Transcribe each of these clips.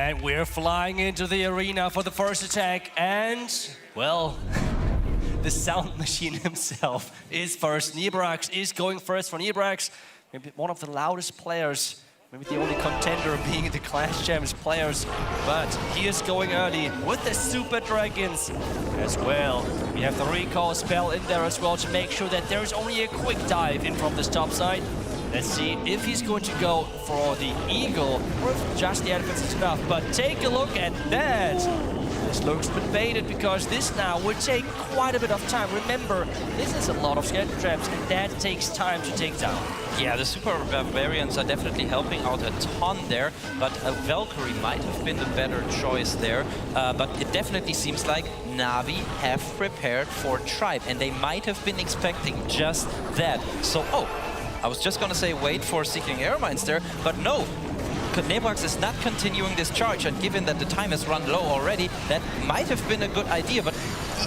And we're flying into the arena for the first attack, and, well, the sound machine himself is first. Nebrax is going first for Nebrax, maybe one of the loudest players, maybe the only contender being the Clash Champs players, but he is going early with the Super Dragons as well. We have the recall spell in there as well to make sure that there is only a quick dive in from this top side. Let's see if he's going to go for the Eagle or if just the Elephants is enough. But take a look at that. This looks baited because this now would take quite a bit of time. Remember, this is a lot of schedule traps and that takes time to take down. Yeah, the Super Variants are definitely helping out a ton there, but a Valkyrie might have been the better choice there. But it definitely seems like Na'Vi have prepared for Tribe, and they might have been expecting just that. So, I was just gonna say wait for Seeking Airmines there, but no. Nebrax is not continuing this charge, and given that the time has run low already, that might have been a good idea, but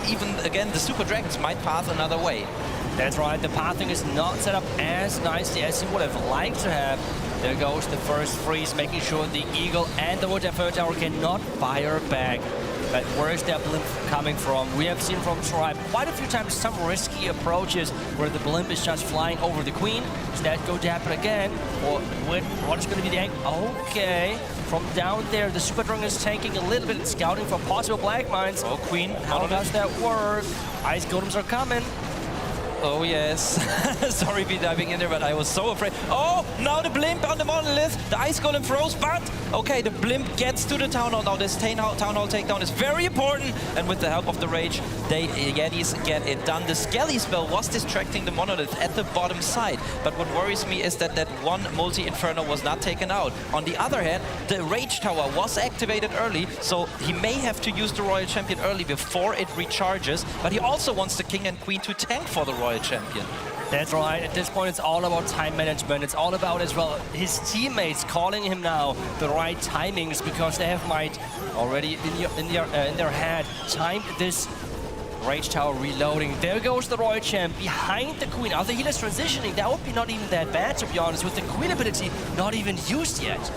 even again, the Super Dragons might path another way. That's right, the pathing is not set up as nicely as you would have liked to have. There goes the first freeze, making sure the Eagle and the Wood Third Tower cannot fire back. But where is that blimp coming from? We have seen from Tribe quite a few times some risky approaches where the blimp is just flying over the Queen. Is that going to happen again? Or what is going to be the angle? Okay, from down there, the Super Dragon is tanking a little bit and scouting for possible black mines. Oh, Queen, how does that work? Ice Golems are coming. Oh yes, sorry be diving in there, but I was so afraid. Oh, now the blimp on the monolith, the Ice Golem froze, but okay, the blimp gets to the Town Hall now. This Town Hall takedown is very important, and with the help of the Rage, the Yetis get it done. The Skelly spell was distracting the monolith at the bottom side, but what worries me is that that one multi-inferno was not taken out. On the other hand, the Rage Tower was activated early, so he may have to use the Royal Champion early before it recharges, but he also wants the King and Queen to tank for the Royal Champion. That's right. At this point, it's all about time management. It's all about, as well, his teammates calling him now the right timings because they have might already in their head timed this Rage Tower reloading. There goes the Royal Champ behind the Queen. Are the healers transitioning? That would be not even that bad, to be honest, with the Queen ability not even used yet.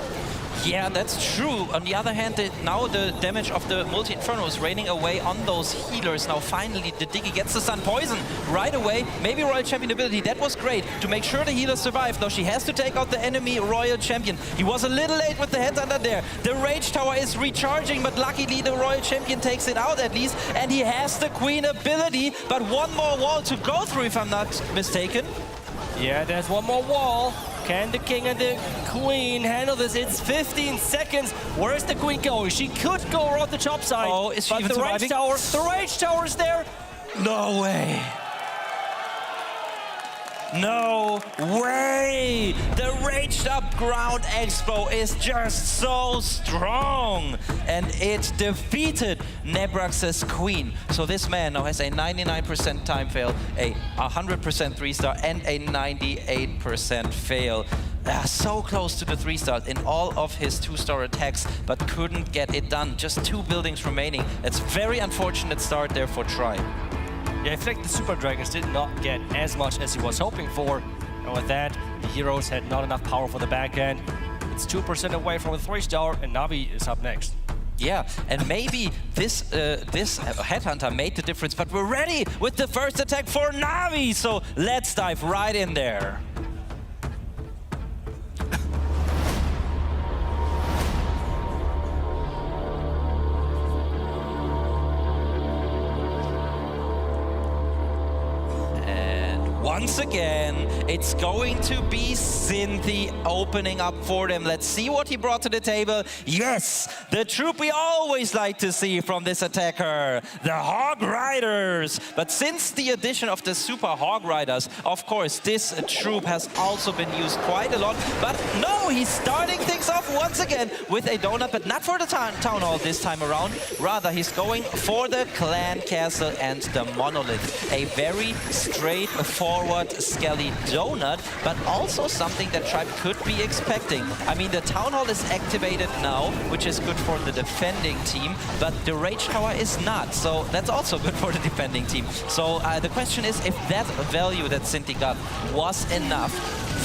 Yeah, that's true. On the other hand, now the damage of the Multi-Inferno is raining away on those healers. Now finally the Diggy gets the Sun Poison right away. Maybe Royal Champion ability, that was great to make sure the healers survive. Now she has to take out the enemy Royal Champion. He was a little late with the headhunter there. The Rage Tower is recharging, but luckily the Royal Champion takes it out at least. And he has the Queen ability, but one more wall to go through if I'm not mistaken. Yeah, there's one more wall. Can the King and the Queen handle this? It's 15 seconds. Where's the Queen going? She could go around the top side. Oh, is she but even surviving? The Rage Tower is there. No way. No way! The Raged Up Ground Expo is just so strong! And it defeated Nebrax's Queen. So this man now has a 99% time fail, a 100% 3-star, and a 98% fail. So close to the 3-star in all of his 2-star attacks, but couldn't get it done. Just 2 buildings remaining. It's very unfortunate start there for Tribe. Yeah, I feel like the Super Dragons did not get as much as he was hoping for. And with that, the heroes had not enough power for the back end. It's 2% away from a 3-star, and Na'Vi is up next. Yeah, and maybe this Headhunter made the difference, but we're ready with the first attack for Na'Vi, so let's dive right in there. Once again, it's going to be Cynthia opening up for them. Let's see what he brought to the table. Yes, the troop we always like to see from this attacker, the Hog Riders. But since the addition of the Super Hog Riders, of course, this troop has also been used quite a lot. But no, he's starting things off once again with a donut, but not for the town hall this time around. Rather, he's going for the Clan Castle and the Monolith. A very straightforward Skelly donut, but also something that Tribe could be expecting. I mean, the Town Hall is activated now, which is good for the defending team, but the Rage Tower is not, so that's also good for the defending team. So the question is if that value that Cynthia got was enough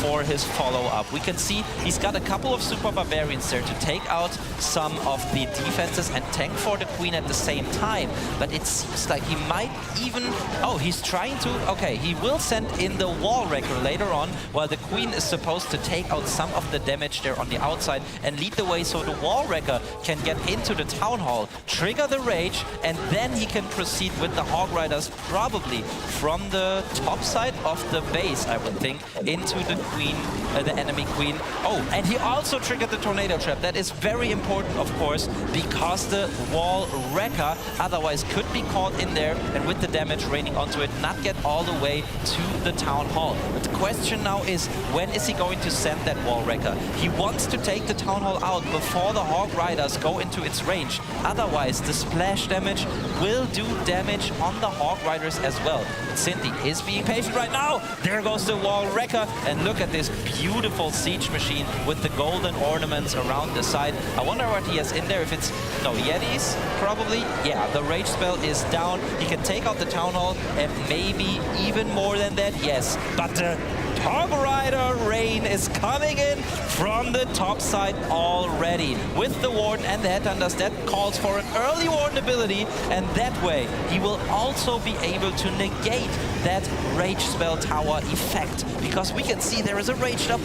for his follow-up. We can see he's got a couple of Super Barbarians there to take out some of the defenses and tank for the Queen at the same time. But it seems like he might even... Oh, he's trying to... Okay, he will send in the Wall Wrecker later on, while the Queen is supposed to take out some of the damage there on the outside and lead the way so the Wall Wrecker can get into the Town Hall, trigger the Rage, and then he can proceed with the Hog Riders probably from the top side of the base, I would think, into the Queen, the enemy Queen. Oh, and he also triggered the Tornado Trap. That is very important, of course, because the Wall Wrecker otherwise could be caught in there and with the damage raining onto it, not get all the way to the Town Hall. But the question now is, when is he going to send that Wall Wrecker? He wants to take the Town Hall out before the Hog Riders go into its range. Otherwise, the splash damage will do damage on the Hog Riders as well. Cynthia is being patient right now. There goes the Wall Wrecker. And look at this beautiful siege machine with the golden ornaments around the side. I wonder what he has in there. If it's... No, Yetis, probably. Yeah, the Rage spell is down. He can take out the Town Hall and maybe even more than that. Yes, but the Hog Rider rain is coming in from the top side already. With the Warden and the Headhunters, that calls for an early Warden ability, and that way he will also be able to negate that Rage Spell Tower effect. Because we can see there is a Raged Up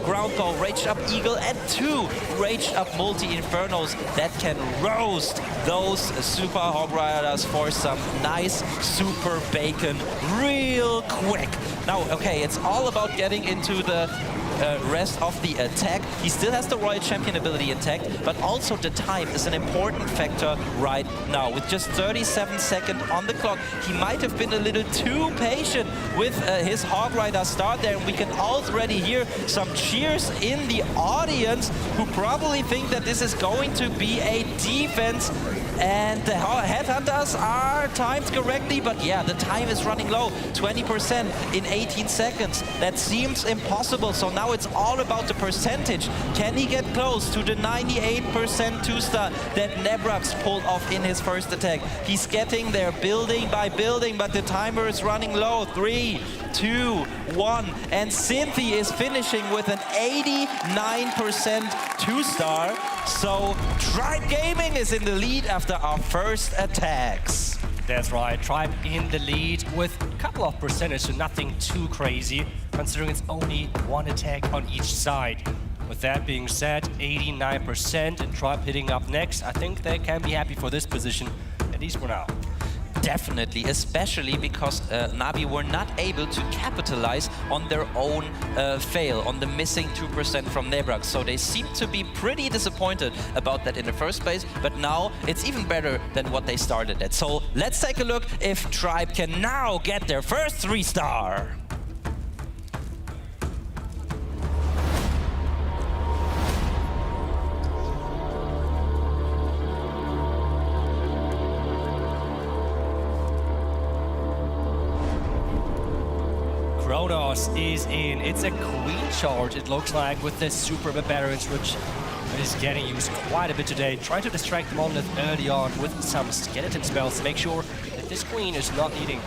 Ground Bow, Raged Up Eagle, and 2 Raged Up Multi-Infernos that can roast those Super Hog Riders for some nice Super Bacon real quick. Now, okay, it's all about getting into the rest of the attack. He still has the Royal Champion ability intact, but also the time is an important factor right now. With just 37 seconds on the clock, he might have been a little too patient with his Hog Rider start there, and we can already hear some cheers in the audience who probably think that this is going to be a defense, and the Headhunters are timed correctly, but yeah, the time is running low, 20% in 18 seconds. That seems impossible, so now it's all about the percentage. Can he get close to the 98% 2-star that Nebrax pulled off in his first attack? He's getting there building by building, but the timer is running low. 3, 2, 1, and Cynthia is finishing with an 89% 2-star. So Tribe Gaming is in the lead after our first attacks. That's right, Tribe in the lead with a couple of percentage, so nothing too crazy, considering it's only one attack on each side. With that being said, 89% and Tribe hitting up next. I think they can be happy for this position, at least for now. Definitely, especially because Navi were not able to capitalize on their own fail, on the missing 2% from Nebrax. So they seem to be pretty disappointed about that in the first place, but now it's even better than what they started at. So let's take a look if Tribe can now get their first 3-star. Kronos is in. It's a Queen charge, it looks like, with the Super Barbarians, which is getting used quite a bit today. Trying to distract Monolith early on with some skeleton spells to make sure that this Queen is not needing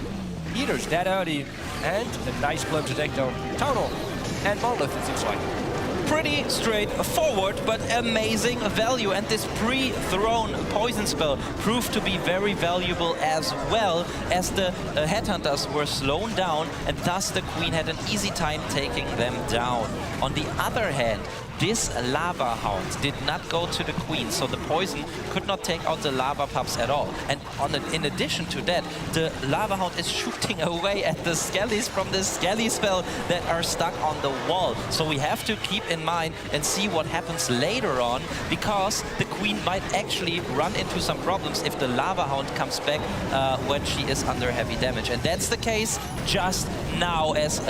healers that early. And a nice blow to take down Total and Monolith, it seems like. Pretty straightforward, but amazing value. And this pre-thrown poison spell proved to be very valuable as well, as the Headhunters were slowed down, and thus the Queen had an easy time taking them down. On the other hand, this Lava Hound did not go to the Queen, so the poison could not take out the Lava Pups at all. And in addition to that, the Lava Hound is shooting away at the Skellies from the Skelly spell that are stuck on the wall. So we have to keep in mind and see what happens later on, because the Queen might actually run into some problems if the Lava Hound comes back when she is under heavy damage. And that's the case just now, as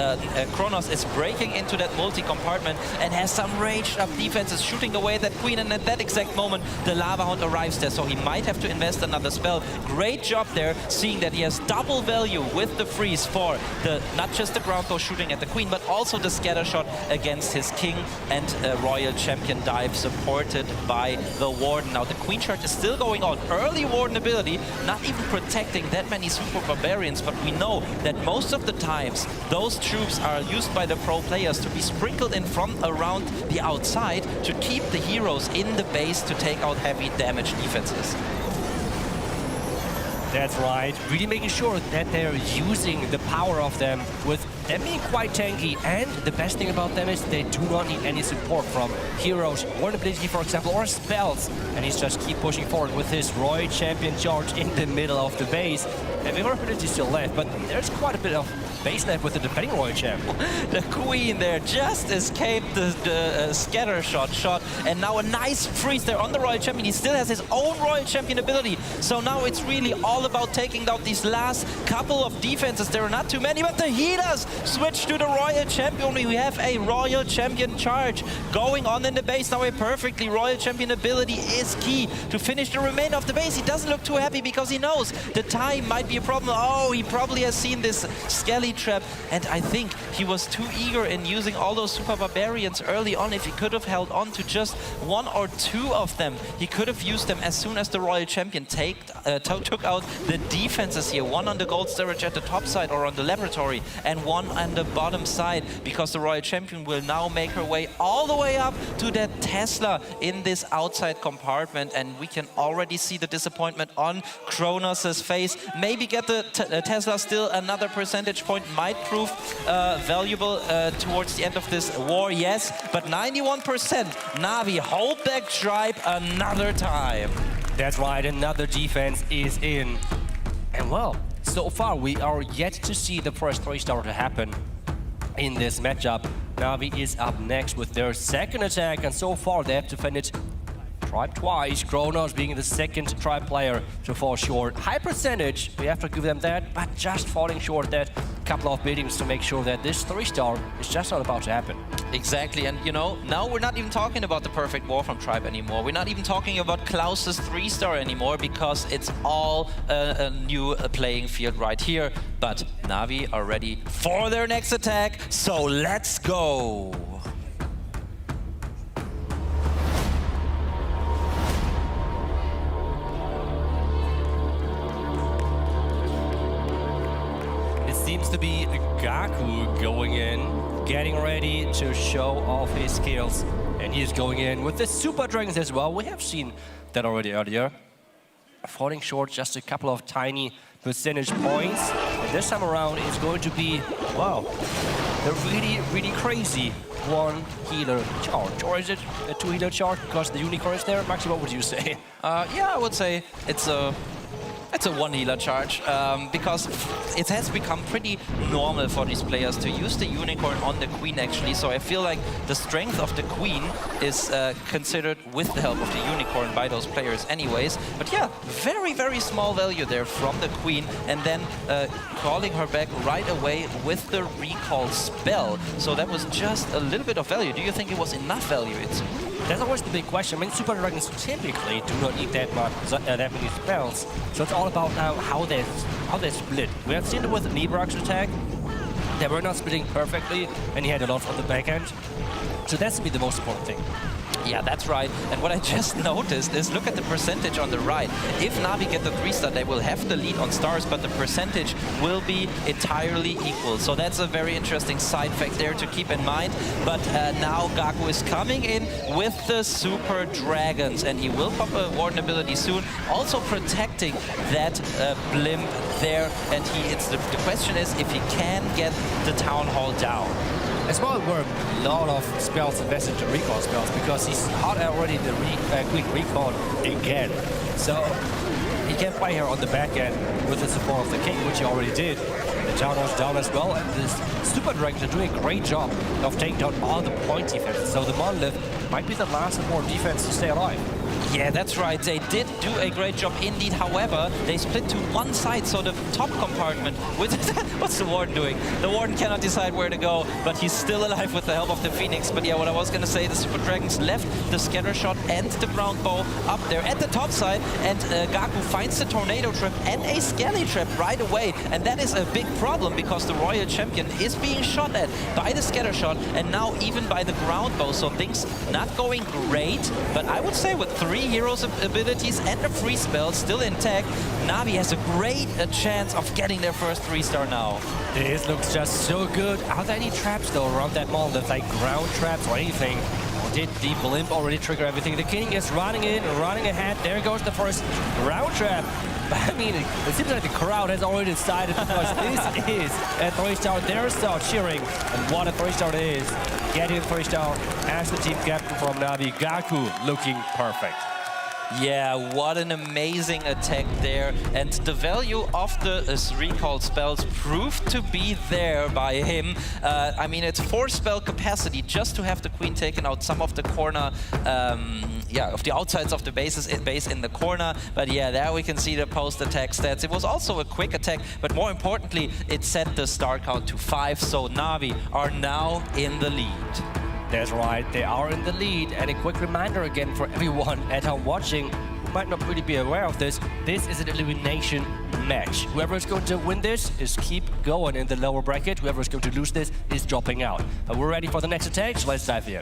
Kronos is breaking into that multi-compartment and has some rage raged up defenses, shooting away that queen, and at that exact moment, the Lava Hound arrives there, so he might have to invest another spell. Great job there, seeing that he has double value with the freeze for the not just the ground bow shooting at the queen, but also the scatter shot against his king and royal champion dive supported by the warden. Now the queen charge is still going on. Early warden ability, not even protecting that many super barbarians, but we know that most of the times those troops are used by the pro players to be sprinkled in from around the outside to keep the heroes in the base to take out heavy damage defenses. That's right. Really making sure that they're using the power of them with them being quite tanky. And the best thing about them is they do not need any support from heroes, vulnerability, for example, or spells. And he's just keep pushing forward with his Royal Champion charge in the middle of the base. And the vulnerability still left, but there's quite a bit of base left with the defending Royal Champion. The queen there just escaped the scatter shot, and now a nice freeze there on the Royal Champion. He still has his own Royal Champion ability, so now it's really all about taking out these last couple of defenses. There are not too many, but the healers switch to the Royal Champion. We have a Royal Champion charge going on in the base. Now a perfectly Royal Champion ability is key to finish the remainder of the base. He doesn't look too happy because he knows the time might be a problem. Oh, he probably has seen this Skelly trap, and I think he was too eager in using all those super barbarians early on. If he could have held on to just one or two of them, he could have used them as soon as the Royal Champion took out the defenses here. One on the gold storage at the top side or on the laboratory, and one on the bottom side, because the Royal Champion will now make her way all the way up to that Tesla in this outside compartment, and we can already see the disappointment on Kronos's face. Maybe get the Tesla still another percentage point might prove valuable towards the end of this war, yes, but 91%. Na'Vi, hold back Tribe another time. That's right, another defense is in. And well, so far we are yet to see the first 3-star to happen in this matchup. Na'Vi is up next with their second attack, and so far they have defended Tribe twice, Kronos being the second Tribe player to fall short. High percentage, we have to give them that, but just falling short that couple of buildings to make sure that this 3-star is just not about to happen. Exactly, and you know, now we're not even talking about the perfect war from Tribe anymore. We're not even talking about Klaus's 3-star anymore, because it's all a new playing field right here. But Na'Vi are ready for their next attack, so let's go! Seems to be Gaku going in, getting ready to show off his skills. And he's going in with the Super Dragons as well. We have seen that already earlier. Falling short just a couple of tiny percentage points. And this time around it's going to be, wow, a really, really crazy one healer charge. Or is it a 2 healer charge because the unicorn is there? Maxi, what would you say? Yeah, I would say it's a 1 healer charge, because it has become pretty normal for these players to use the unicorn on the queen actually, so I feel like the strength of the queen is considered with the help of the unicorn by those players anyways. But yeah, very, very small value there from the queen, and then calling her back right away with the recall spell. So that was just a little bit of value. Do you think it was enough value? That's always the big question. I mean, Super Dragons typically do not need that many spells, so it's all about now how they split. We have seen it with Nibrax's attack. They were not splitting perfectly, and he had a lot on the back end. So that's to be the most important thing. Yeah, that's right. And what I just noticed is, look at the percentage on the right. If Na'Vi get the 3-star, they will have the lead on stars, but the percentage will be entirely equal. So that's a very interesting side fact there to keep in mind. But now Gaku is coming in with the Super Dragons, and he will pop a Warden ability soon, also protecting that blimp there. And the question is if he can get the Town Hall down. As well, were a lot of spells invested to recall spells, because he's had already the quick recall again. So he can play her on the back end with the support of the king, which he already did. The Town Hall's down as well, and the Super Dragons are doing a great job of taking down all the point defenses. So the Monolith might be the last important defense to stay alive. Yeah, that's right. They did do a great job indeed. However, they split to one side, so the top compartment with what's the Warden doing? The Warden cannot decide where to go, but he's still alive with the help of the Phoenix. But yeah, what I was gonna say, the Super Dragons left the scatter shot and the ground bow up there at the top side, and Gaku finds the tornado trap and a skelly trap right away, and that is a big problem because the Royal Champion is being shot at by the scatter shot and now even by the ground bow. So things not going great, but I would say with 3 heroes abilities and a free spell still intact, Na'Vi has a great chance of getting their first 3-star now. This looks just so good. Are there any traps though around that mall that's like ground traps or anything? Or did the blimp already trigger everything? The king is running in, running ahead. There goes the first ground trap. I mean, it seems like the crowd has already decided because this is a 3-star. They're still cheering. And what a 3-star it is. Getting a 3-star as the team captain from Na'Vi, Gaku, looking perfect. Yeah, what an amazing attack there. And the value of the recall spells proved to be there by him. I mean, it's 4 spell capacity just to have the queen taken out some of the corner, of the outsides of the base in the corner. But yeah, there we can see the post-attack stats. It was also a quick attack, but more importantly, it set the star count to 5. So Na'Vi are now in the lead. That's right, they are in the lead. And a quick reminder again for everyone at home watching who might not really be aware of this is an elimination match. Whoever is going to win this is keep going in the lower bracket. Whoever is going to lose this is dropping out. But we're ready for the next attack, so let's dive in.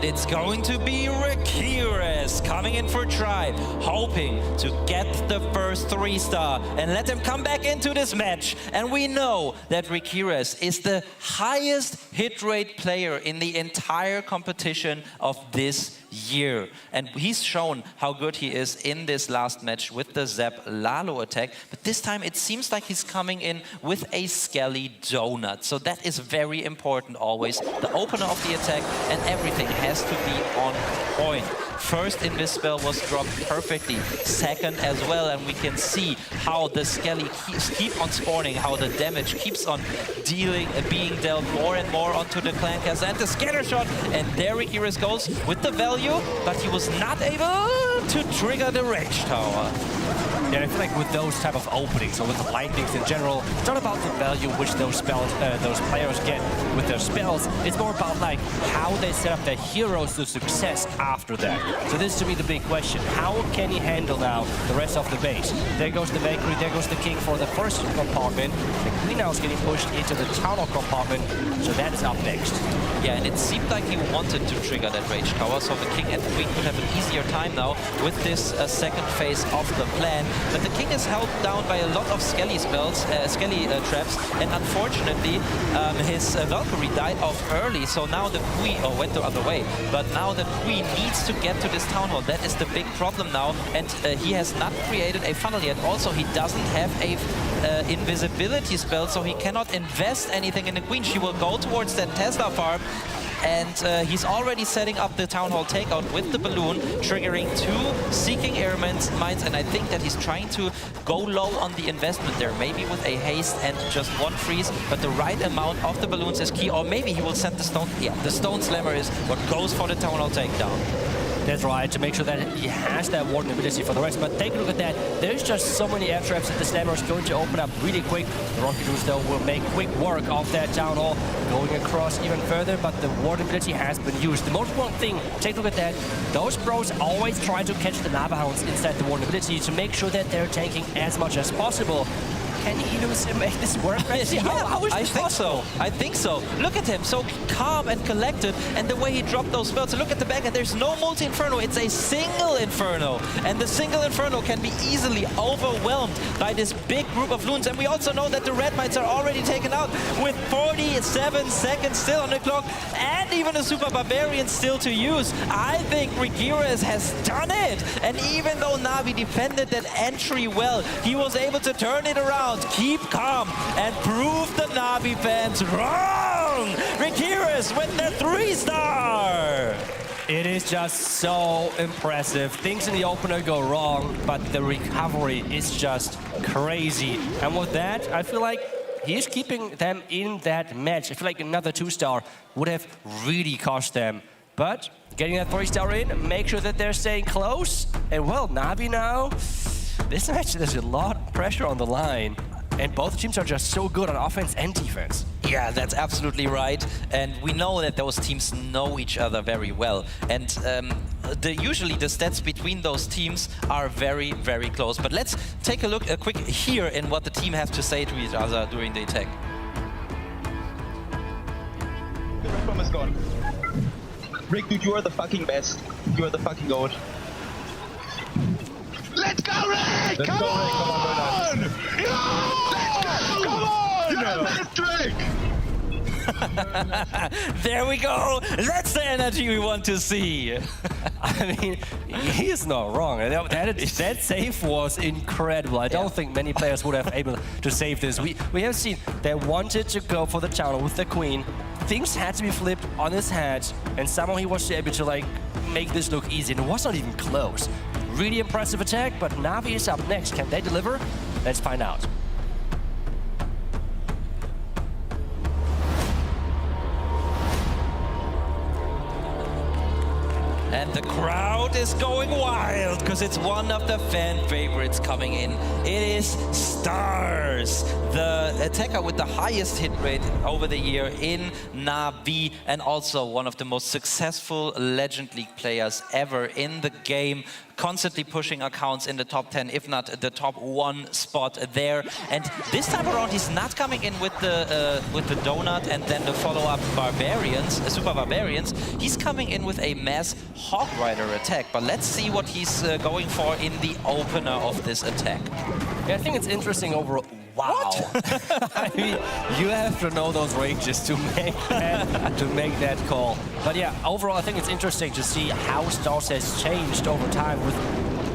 It's going to be Vincere coming in for a try, hoping to get the first 3-star and let him come back into this match. And we know that Vincere is the highest hit rate player in the entire competition of this year. And he's shown how good he is in this last match with the Zap Lalo attack. But this time it seems like he's coming in with a Skelly Donut. So that is very important always. The opener of the attack and everything has to be on point. First in this spell was dropped perfectly. Second as well, and we can see how the Skelly keep on spawning, how the damage keeps on being dealt more and more onto the Clancaster and the scatter shot. And there Vincere goes with the value, but he was not able to trigger the Rage Tower. Yeah, I feel like with those type of openings or with the lightnings in general, it's not about the value which those players get with their spells. It's more about like how they set up their heroes to success after that. So this is to me the big question. How can he handle now the rest of the base? There goes the Valkyrie, there goes the King for the first compartment. The Queen now is getting pushed into the Town Hall compartment, so that's up next. Yeah, and it seemed like he wanted to trigger that Rage Tower, so the King and the Queen could have an easier time now with this second phase of the plan. But the King is held down by a lot of Skelly spells, Skelly traps, and unfortunately his Valkyrie died off early, so now the Queen, went the other way, but now the Queen needs to get to this Town Hall. That is the big problem now, and he has not created a funnel yet. Also, he doesn't have a invisibility spell, so he cannot invest anything in the Queen. She will go towards that Tesla farm, and he's already setting up the Town Hall takeout with the balloon, triggering 2 Seeking Airman's mines, and I think that he's trying to go low on the investment there, maybe with a haste and just 1 freeze, but the right amount of the balloons is key, or maybe he will send the stone. Yeah, the Stone Slammer is what goes for the Town Hall takedown. That's right, to make sure that he has that Warden ability for the rest. But take a look at that. There's just so many air traps that the Slammer is going to open up really quick. The Rocket Boost, though, will make quick work of that Town Hall, going across even further, but the Warden ability has been used. The most important thing, take a look at that. Those pros always try to catch the Lava Hounds inside the Warden ability to make sure that they're tanking as much as possible. Can he use and make this work? How is this possible? I think so. Look at him, so calm and collected, and the way he dropped those spells. So look at the back end, there's no multi-inferno, it's a single inferno. And the single inferno can be easily overwhelmed by this big group of loons. And we also know that the red mites are already taken out with 47 seconds still on the clock, and even a Super Barbarian still to use. I think Vincere has done it. And even though Na'Vi defended that entry well, he was able to turn it around. Keep calm and prove the Na'Vi fans wrong! Vincere with the 3-star! It is just so impressive. Things in the opener go wrong, but the recovery is just crazy. And with that, I feel like he's keeping them in that match. I feel like another 2-star would have really cost them. But getting that 3-star in, make sure that they're staying close. And well, Navi now, this match, there's a lot of pressure on the line. And both teams are just so good on offense and defense. Yeah, that's absolutely right. And we know that those teams know each other very well. And usually the stats between those teams are very, very close. But let's take a quick hear in what the team has to say to each other during the attack. The red bomb is gone. Rick, dude, you are the fucking best. You are the fucking goat. Let's go, Rick! Let's Come go, on! Rick. Yeah! Come on! You're the best, Rick! There we go! That's the energy we want to see! I mean, he is not wrong. That save was incredible. I don't think many players would have able to save this. We have seen they wanted to go for the tower with the queen. Things had to be flipped on his head, and somehow he was able to like make this look easy. And it was not even close. Really impressive attack, but Navi is up next. Can they deliver? Let's find out. And the crowd is going wild because it's one of the fan favorites coming in. It is Stars, the attacker with the highest hit rate over the year in Navi, and also one of the most successful Legend League players ever in the game. Constantly pushing accounts in the top 10, if not the top 1 spot there. And this time around, he's not coming in with the donut and then the follow-up barbarians, super barbarians. He's coming in with a mass hog rider attack. But let's see what he's going for in the opener of this attack. Yeah, I think it's interesting overall. Wow. I mean, you have to know those ranges to make that call. But yeah, overall, I think it's interesting to see how Stars has changed over time with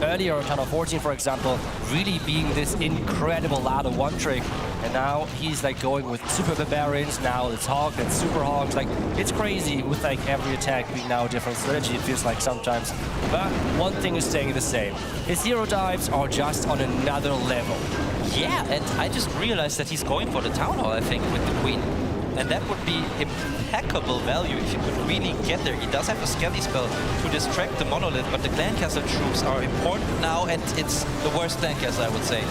earlier Tunnel 14, for example, really being this incredible ladder one trick. And now he's like going with super barbarians. Now it's hog, it's super hogs. Like, it's crazy with like every attack being now a different strategy, it feels like sometimes. But one thing is staying the same. His hero dives are just on another level. Yeah, and I just realized that he's going for the Town Hall, I think, with the Queen. And that would be impeccable value if you could really get there. He does have a Skelly spell to distract the Monolith, but the Clan Castle troops are important now, and it's the worst Clan Castle, I would say.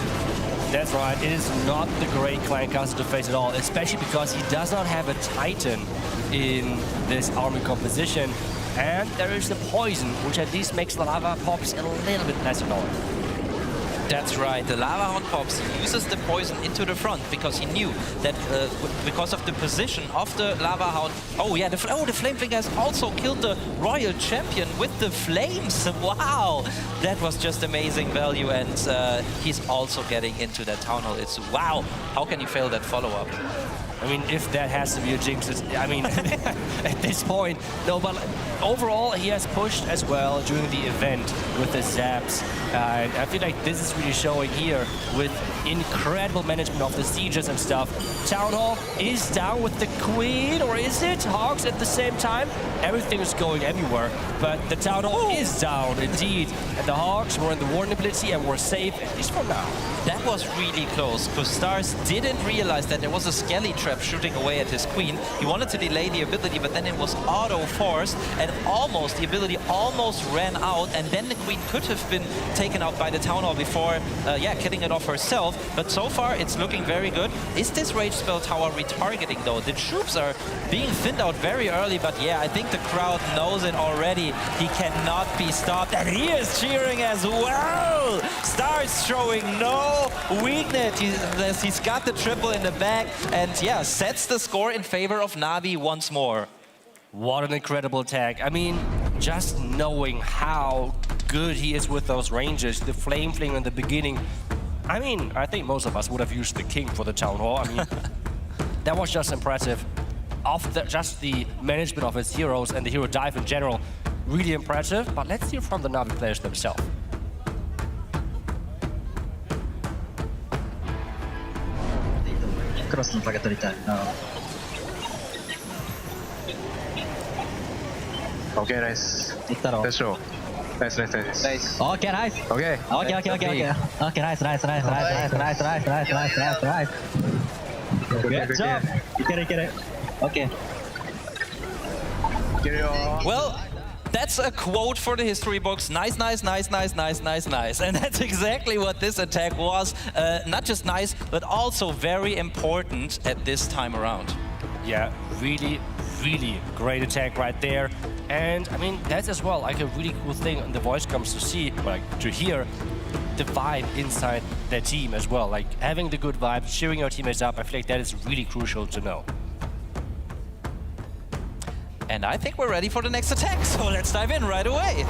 That's right, it is not the great Clan Castle to face at all, especially because he does not have a Titan in this army composition. And there is the poison, which at least makes the lava pops a little bit less annoying. That's right. The Lava Hound Pops uses the poison into the front because he knew that because of the position of the Lava Hound. Oh yeah, the Flame Finger has also killed the Royal Champion with the flames. Wow, that was just amazing value, and he's also getting into that Town Hall. It's wow. How can you fail that follow-up? I mean, if that has to be a jinx, I mean, at this point, no, but overall, he has pushed as well during the event with the zaps. And I feel like this is really showing here with incredible management of the sieges and stuff. Town Hall is down with the Queen, or is it? Hogs at the same time? Everything is going everywhere, but the Town Hall is down, indeed. And the Hogs were in the warning ability and were safe, at least for now. That was really close, because Stars didn't realize that there was a Skelly trap shooting away at his Queen. He wanted to delay the ability, but then it was auto-forced, and the ability almost ran out, and then the Queen could have been taken out by the Town Hall before, killing it off herself. But so far, it's looking very good. Is this Rage Spell Tower retargeting, though? The troops are being thinned out very early, but yeah, I think the crowd knows it already. He cannot be stopped, and he is cheering as well! Stars showing no weakness. He's got the triple in the back, and yeah, sets the score in favor of Navi once more. What an incredible attack. I mean, just knowing how good he is with those ranges, the flame fling in the beginning. I mean, I think most of us would have used the King for the Town Hall. I mean, that was just impressive. Just the management of his heroes and the hero dive in general, really impressive. But let's hear from the Navi players themselves. Cross non traghettoria. No. Okay, nice. Itaro. Let's show. Nice. Nice. Okay, nice. Okay. Okay. Okay, nice. Good job. Get it. Okay. Carry on. Well, that's a quote for the history books. Nice. And that's exactly what this attack was. Not just nice, but also very important at this time around. Yeah, really great attack right there. And I mean, that's as well like a really cool thing and the voice comes to see, like to hear the vibe inside their team as well. Like having the good vibe, cheering your teammates up, I feel like that is really crucial to know. And I think we're ready for the next attack, so let's dive in right away.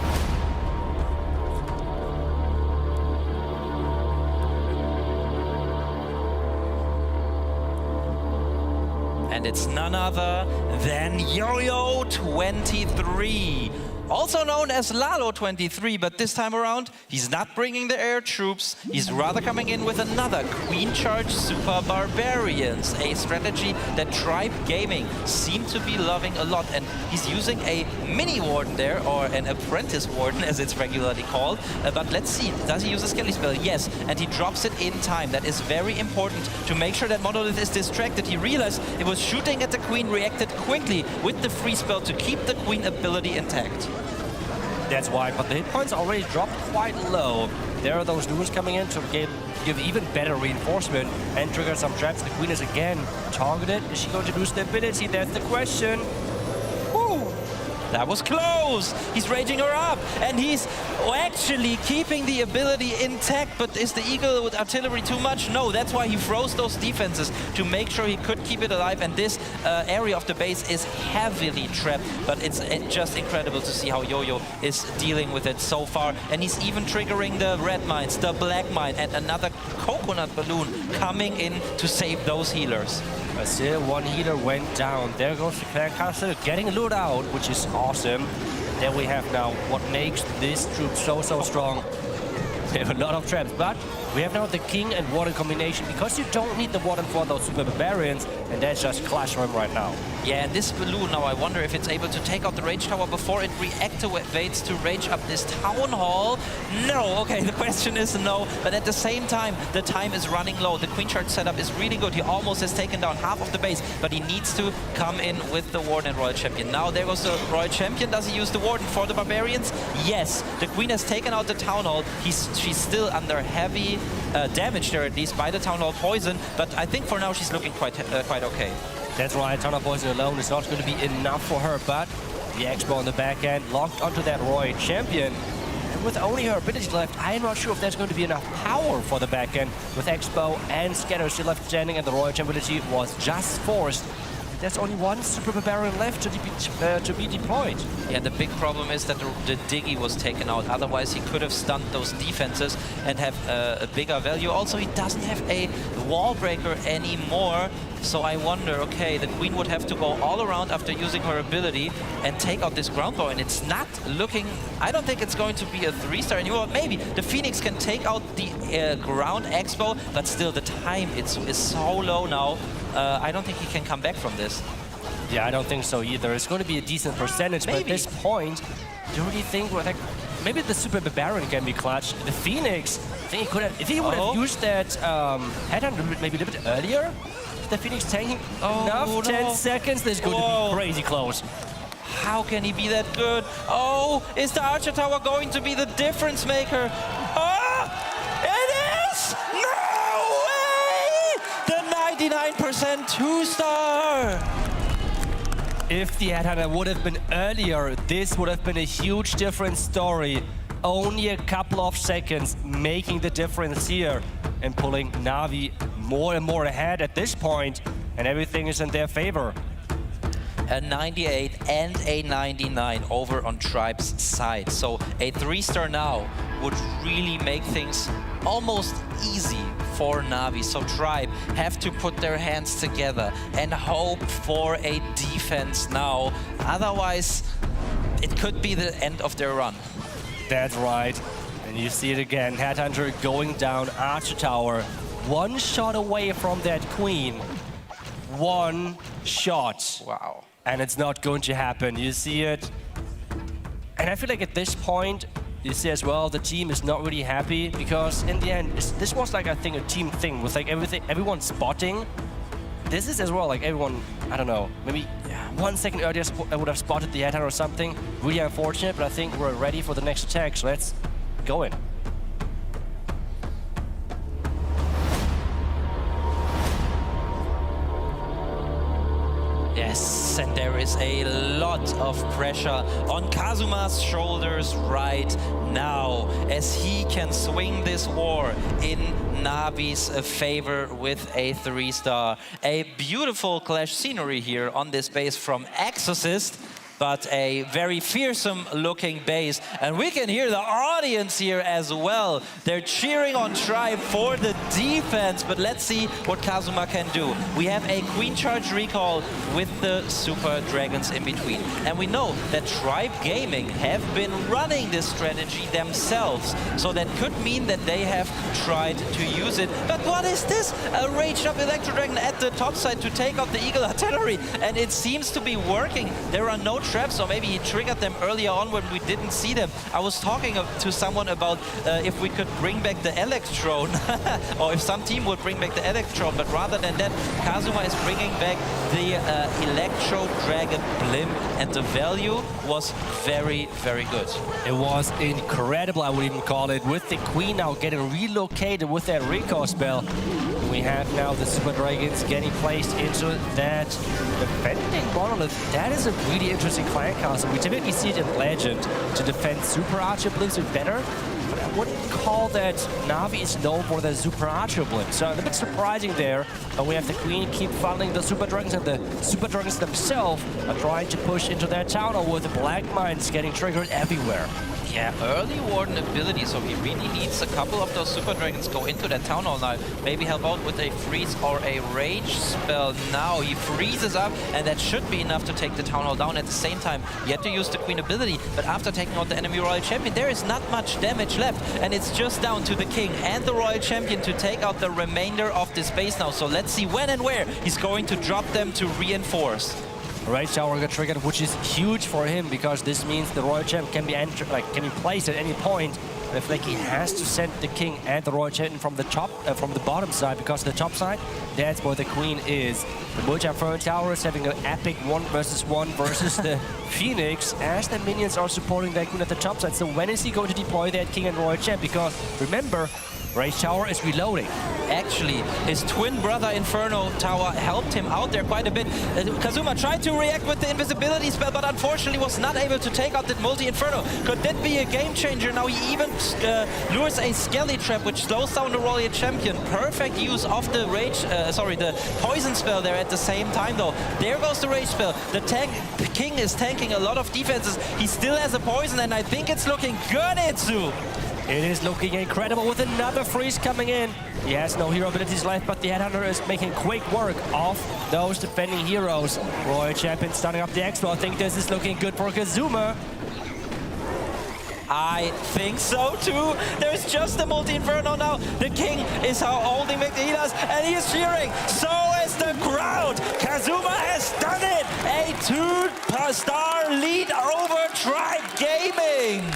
And it's none other than Yo-Yo 23. Also known as Lalo 23, but this time around, he's not bringing the air troops. He's rather coming in with another Queen Charge Super Barbarians, a strategy that Tribe Gaming seem to be loving a lot. And he's using a mini Warden there, or an Apprentice Warden, as it's regularly called. But let's see, does he use a Skelly spell? Yes, and he drops it in time. That is very important to make sure that Monolith is distracted. He realized it was shooting at the Queen, reacted quickly with the free spell to keep the Queen ability intact. That's why, but the hit points already dropped quite low. There are those lures coming in to give even better reinforcement and trigger some traps. The Queen is again targeted. Is she going to lose the ability? That's the question. Woo! That was close! He's raging her up, and he's actually keeping the ability intact, but is the Eagle with artillery too much? No, that's why he froze those defenses to make sure he could keep it alive, and this area of the base is heavily trapped, but it's just incredible to see how Yo-Yo is dealing with it so far, and he's even triggering the red mines, the black mine, and another coconut balloon coming in to save those healers. Still, one healer went down. There goes the Clan Castle getting lured out, which is awesome. There we have now what makes this troop so strong. They have a lot of traps, but we have now the King and Warden combination because you don't need the Warden for those Super Barbarians, and that's just clash for him right now. Yeah, and this balloon now, I wonder if it's able to take out the Rage Tower before it reactivates to rage up this Town Hall. No, okay, the question is no, but at the same time, the time is running low. The Queen Charge setup is really good. He almost has taken down half of the base, but he needs to come in with the Warden and Royal Champion. Now there goes the Royal Champion. Does he use the Warden for the Barbarians? Yes, the Queen has taken out the Town Hall. She's still under heavy damage there, at least by the Town Hall poison, but I think for now she's looking quite okay. That's right, Town Hall poison alone is not going to be enough for her, but the Expo on the back end locked onto that Royal Champion. And with only her ability left, I'm not sure if there's going to be enough power for the back end. With Expo and Scatter still left standing and the Royal Champion ability was just forced. There's only one Super Barbarian left to be deployed. Yeah, the big problem is that the Diggy was taken out. Otherwise, he could have stunned those defenses and have a bigger value. Also, he doesn't have a wall breaker anymore. So I wonder, okay, the Queen would have to go all around after using her ability and take out this ground ball. And it's not looking, I don't think it's going to be a 3-star anymore. Maybe the Phoenix can take out the ground Expo, but still the time is so low now. I don't think he can come back from this. Yeah, I don't think so either. It's going to be a decent percentage, but at this point, do you really think maybe the Super Barbarian can be clutched? The Phoenix, I think he could have, if he would have used that headhunt maybe a little bit earlier, the Phoenix tanking enough, 10 seconds, this is going to be crazy close. How can he be that good? Oh, is the Archer Tower going to be the difference maker? Oh, it is! No way! The 99% 2-star! If the headhunter would have been earlier, this would have been a huge different story. Only a couple of seconds making the difference here and pulling Na'Vi more and more ahead at this point, and everything is in their favor. A 98 and a 99 over on Tribe's side. So a 3-star now would really make things almost easy for Na'Vi. So Tribe have to put their hands together and hope for a defense now. Otherwise, it could be the end of their run. That's right. And you see it again. Headhunter going down Archer Tower. One shot away from that Queen. One shot. Wow. And it's not going to happen. You see it. And I feel like at this point, you see as well, the team is not really happy because in the end, this was like, I think, a team thing with like everyone spotting. This is as well like everyone, I don't know, maybe 1 second earlier I would have spotted the headhunter or something. Really unfortunate, but I think we're ready for the next attack, so let's go in. Yes, and there is a lot of pressure on Kazuma's shoulders right now as he can swing this war in Navi's favor with a 3-star. A beautiful clash scenery here on this base from Exorcist, but a very fearsome looking base. And we can hear the audience here as well. They're cheering on Tribe for the defense, but let's see what Kazuma can do. We have a Queen Charge recall with the Super Dragons in between. And we know that Tribe Gaming have been running this strategy themselves. So that could mean that they have tried to use it. But what is this? A Rage Up Electro Dragon at the top side to take out the Eagle Artillery. And it seems to be working. There are no traps, or maybe he triggered them earlier on when we didn't see them. I was talking to someone about if we could bring back the Electron, or if some team would bring back the Electron, but rather than that, Kazuma is bringing back the Electro Dragon Blimp, and the value was very, very good. It was incredible, I would even call it, with the Queen now getting relocated with that recall spell. We have now the Super Dragons getting placed into that defending monolith. That is a really interesting clan castle. We typically see it in Legend to defend Super Archer Blimps with better, but I wouldn't call that Na'Vi is known for the Super Archer Blimp. So a bit surprising there. But we have the Queen keep funneling the Super Dragons, and the Super Dragons themselves are trying to push into their town hall with the Black Mines getting triggered everywhere. Yeah, early Warden ability, so he really needs a couple of those Super Dragons go into that Town Hall now. Maybe help out with a freeze or a rage spell now. He freezes up, and that should be enough to take the Town Hall down. At the same time, he had to use the Queen ability, but after taking out the enemy Royal Champion, there is not much damage left, and it's just down to the King and the Royal Champion to take out the remainder of this base now. So let's see when and where he's going to drop them to reinforce. Rage Tower got triggered, which is huge for him because this means the Royal Champ can be can be placed at any point. And if like he has to send the King and the Royal Champion from the top, from the bottom side, because the top side, that's where the Queen is. The Multi-Inferno Tower is having an epic 1-versus-1 versus the Phoenix, as the minions are supporting that Queen at the top side. So when is he going to deploy that King and Royal Champ? Because remember, Rage Tower is reloading. Actually, his twin brother Inferno Tower helped him out there quite a bit. Kazuma tried to react with the invisibility spell, but unfortunately was not able to take out that multi-Inferno. Could that be a game changer? Now he even lures a Skelly Trap, which slows down the Royal Champion. Perfect use of the Rage, the Poison spell there at the same time though. There goes the Rage spell. The King is tanking a lot of defenses. He still has a Poison, and I think it's looking good, Itsu. It is looking incredible with another freeze coming in. He has no hero abilities left, but the Headhunter is making quick work of those defending heroes. Royal Champion starting up the Expo. I think this is looking good for Kazuma. I think so too. There's just the multi-Inferno now. The King is holding back the healers, and he is cheering. So is the crowd. Kazuma has done it. A 2-star lead over Tribe Gaming.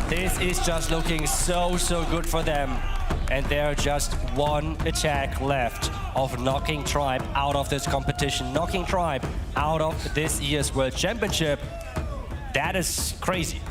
This is just looking so good for them. And there are just one attack left of knocking Tribe out of this competition. Knocking Tribe out of this year's World Championship. That is crazy.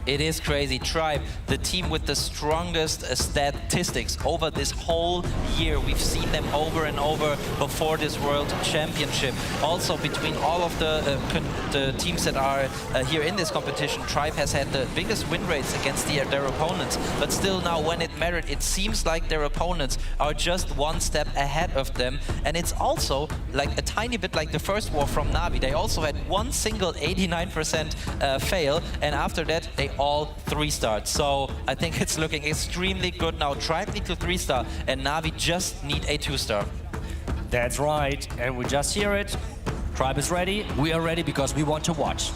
It is crazy. Tribe, the team with the strongest statistics over this whole year. We've seen them over and over before this World Championship. Also, between all of the teams that are here in this competition, Tribe has had the biggest win rates against their opponents. But still now, when it mattered, it seems like their opponents are just one step ahead of them. And it's also like a tiny bit like the first war from Na'Vi. They also had one single 89% fail, and after that, they all 3-starred. So I think it's looking extremely good now. Tribe need to 3-star, and Na'Vi just need a 2-star. That's right, and we just hear it. Tribe is ready. We are ready because we want to watch.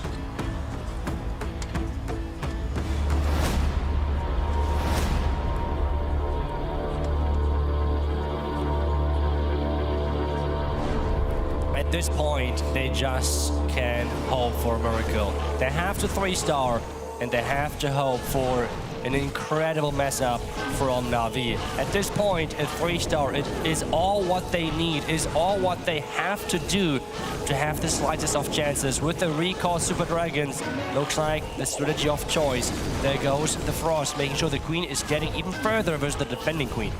At this point, they just can hope for a miracle. They have to 3-star, and they have to hope for an incredible mess up from Na'Vi. At this point, a 3-star is all what they need, is all what they have to do to have the slightest of chances. With the recall Super Dragons, looks like the strategy of choice. There goes the Frost, making sure the Queen is getting even further versus the defending Queen.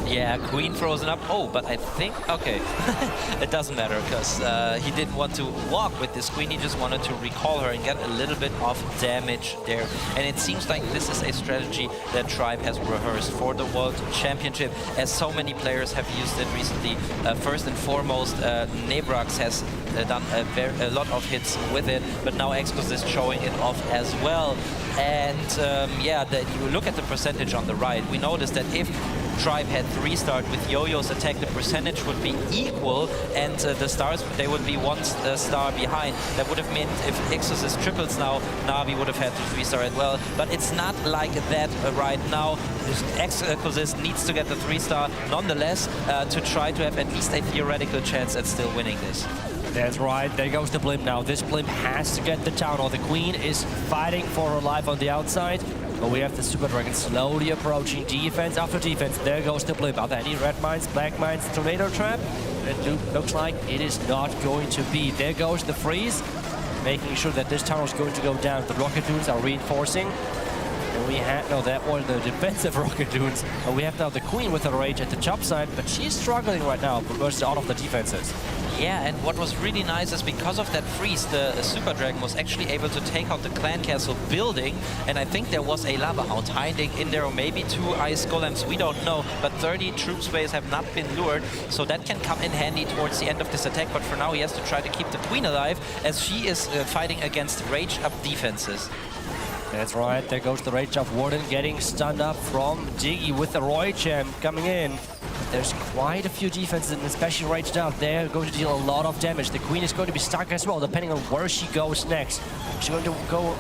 Yeah, Queen frozen up. Oh, but I think, okay, it doesn't matter because he didn't want to walk with this Queen. He just wanted to recall her and get a little bit of damage there. And it seems like this is a strategy that Tribe has rehearsed for the World Championship, as so many players have used it recently. First and foremost, Nebrax has done a lot of hits with it, but now Exos is showing it off as well. And yeah, you look at the percentage on the right, we noticed that if Tribe had 3-starred with Yo-Yo's attack, the percentage would be equal, and the stars, they would be 1 star behind. That would have meant if Exos triples now, Na'Vi would have had to 3-star as well. But it's not like that right now. Exos needs to get the 3-star nonetheless to try to have at least a theoretical chance at still winning this. That's right, there goes the blimp now. This blimp has to get the town hall. The Queen is fighting for her life on the outside. But we have the Super Dragon slowly approaching defense after defense. There goes the blimp. Are there any red mines, black mines, tornado trap? It looks like it is not going to be. There goes the freeze, making sure that this tunnel is going to go down. The rocket dunes are reinforcing. And we had, no, that was the defensive rocket dunes. And we have now the Queen with the rage at the top side, but she's struggling right now versus all of the defenses. Yeah, and what was really nice is because of that freeze, the Super Dragon was actually able to take out the clan castle building, and I think there was a lava hound hiding in there, or maybe 2 ice golems, we don't know, but 30 troop space have not been lured, so that can come in handy towards the end of this attack, but for now he has to try to keep the Queen alive, as she is fighting against rage-up defenses. That's right, there goes the Rage of Warden getting stunned up from Diggy with the Roy Champ coming in. There's quite a few defenses, and especially Raged Up, they're going to deal a lot of damage. The Queen is going to be stuck as well, depending on where she goes next. She's going to go...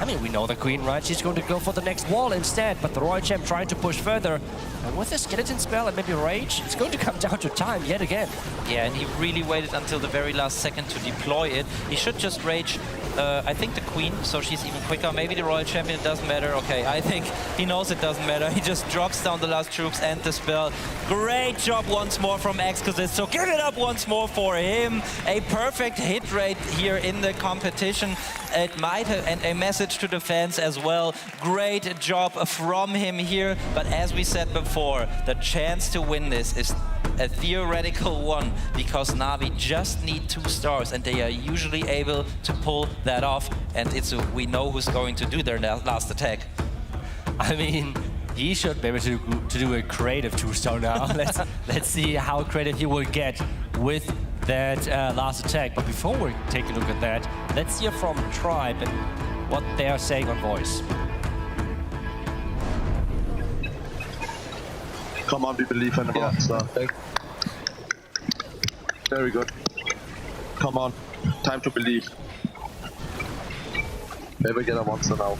I mean, we know the Queen, right? She's going to go for the next wall instead, but the Roy Champ trying to push further. And with the Skeleton spell and maybe Rage, it's going to come down to time yet again. Yeah, and he really waited until the very last second to deploy it. He should just Rage, I think, the Queen, so she's even quicker. Maybe the Royal Champion, it doesn't matter. Okay, I think he knows it doesn't matter. He just drops down the last troops and the spell. Great job once more from Exquisite, so give it up once more for him. A perfect hit rate here in the competition. It might have, and a message to the fans as well. Great job from him here, but as we said before, the chance to win this is a theoretical one, because Na'Vi just need 2 stars, and they are usually able to pull that off, and we know who's going to do their last attack. I mean, he should be able to do a creative 2-star now. Let's see how creative he will get with that last attack. But before we take a look at that, let's hear from Tribe and what they are saying on voice. Come on, we believe in the monster. Very good. Come on, time to believe. Never get a monster now.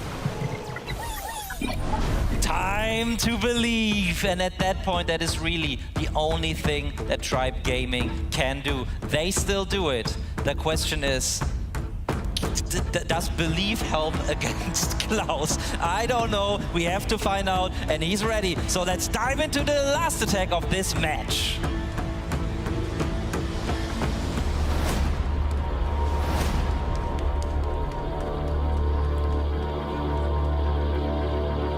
Time to believe, and at that point, that is really the only thing that Tribe Gaming can do. They still do it. The question is, does belief help against Klaus? I don't know. We have to find out, and he's ready. So let's dive into the last attack of this match.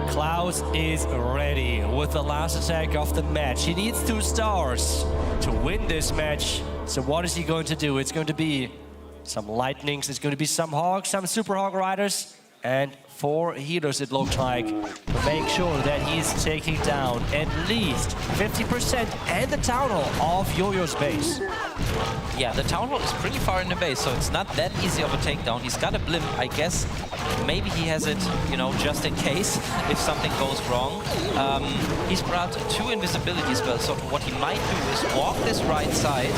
Klaus is ready with the last attack of the match. He needs 2 stars to win this match. So what is he going to do? It's going to be some lightnings, it's going to be some hogs, some super hog riders, and 4 healers it looks like, to make sure that he's taking down at least 50% and the town hall of Yo-Yo's base. Yeah, the town hall is pretty far in the base, so it's not that easy of a takedown. He's got a blimp, I guess. Maybe he has it, you know, just in case if something goes wrong. He's brought 2 invisibility spells, so what he might do is walk this right side,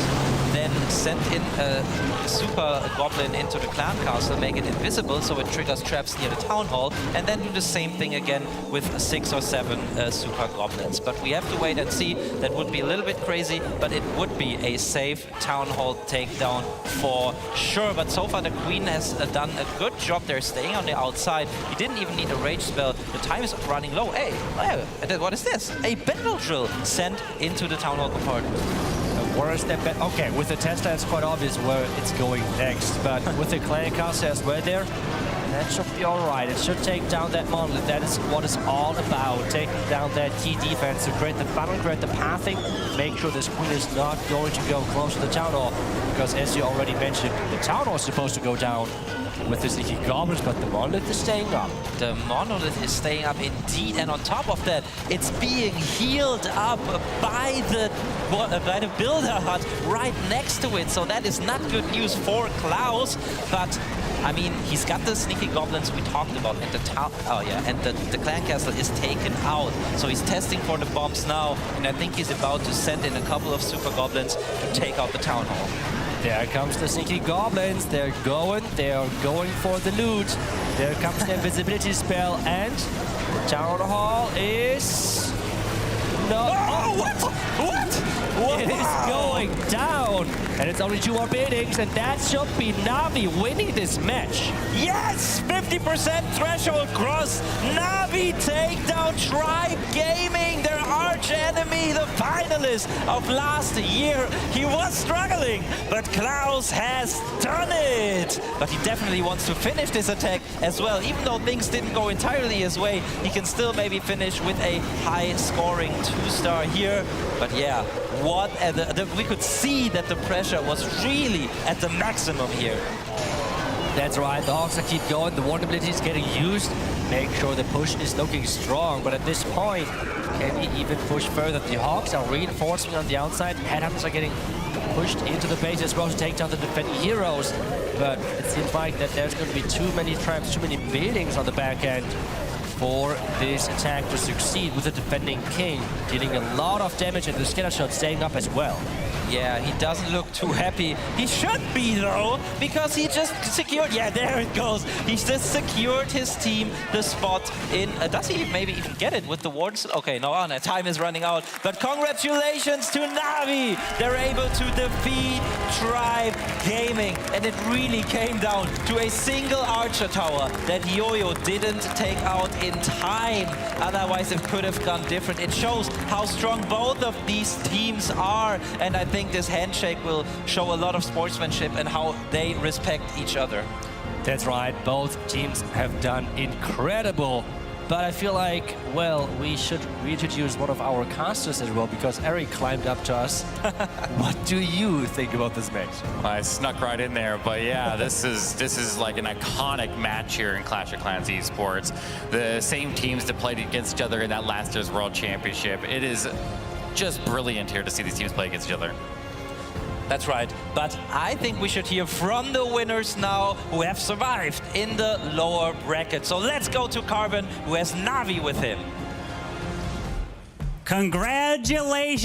then send in a super goblin into the clan castle, make it invisible so it triggers traps near the town hall, and then do the same thing again with 6 or 7 super goblins. But we have to wait and see. That would be a little bit crazy, but it would be a safe town hall takedown for sure. But so far the Queen has done a good job there, staying on the outside. He didn't even need a rage spell. The time is running low. Hey, what is this? A battle drill sent into the town hall compartment. Where is that? Okay, with the Tesla, it's quite obvious where it's going next. But with the clan castle as well there, that should be all right. It should take down that monolith. That is what it's all about. Taking down that key defense to create the funnel, create the pathing, make sure this Queen is not going to go close to the town hall. Because as you already mentioned, the town hall is supposed to go down with the sneaky goblins, but the monolith is staying up. The monolith is staying up indeed, and on top of that, it's being healed up by the builder hut right next to it. So that is not good news for Klaus, but I mean, he's got the sneaky goblins we talked about, and the town. Oh yeah, and the clan castle is taken out. So he's testing for the bombs now, and I think he's about to send in a couple of super goblins to take out the town hall. There comes the sneaky goblins. They're going for the loot. There comes the invisibility spell, and the town hall is not. Oh, what? Whoa. It is going down, and it's only 2 more buildings, and that should be Na'Vi winning this match. Yes, 50% threshold cross. Na'Vi take down Tribe Gaming, their arch enemy, the finalist of last year. He was struggling, but Klaus has done it. But he definitely wants to finish this attack as well. Even though things didn't go entirely his way, he can still maybe finish with a high-scoring 2-star here. But yeah, we could see that the pressure was really at the maximum here. That's right, the Hawks keep going, the vulnerability is getting used. Make sure the push is looking strong, but at this point, can he even push further? The Hawks are reinforcing on the outside. Headhunters are getting pushed into the base as well to take down the defending heroes. But it seems like that there's going to be too many traps, too many buildings on the back end for this attack to succeed with the defending king, dealing a lot of damage, and the scatter shot staying up as well. Yeah, he doesn't look too happy. He should be, though, because he just secured... Yeah, there it goes. He's just secured his team the spot in... does he maybe even get it with the wards? Okay, no, time is running out. But congratulations to Na'Vi! They're able to defeat Tribe Gaming. And it really came down to a single archer tower that Yo-Yo didn't take out in time. Otherwise, it could have gone different. It shows how strong both of these teams are. And I think this handshake will show a lot of sportsmanship and how they respect each other. That's right, both teams have done incredible. But I feel like, well, we should reintroduce one of our casters as well, because Eric climbed up to us. What do you think about this match? I snuck right in there, but yeah, this is like an iconic match here in Clash of Clans esports. The same teams that played against each other in that last year's World Championship. It is just brilliant here to see these teams play against each other. That's right, but I think we should hear from the winners now who have survived in the lower bracket. So let's go to Carbon, who has Na'Vi with him. Congratulations.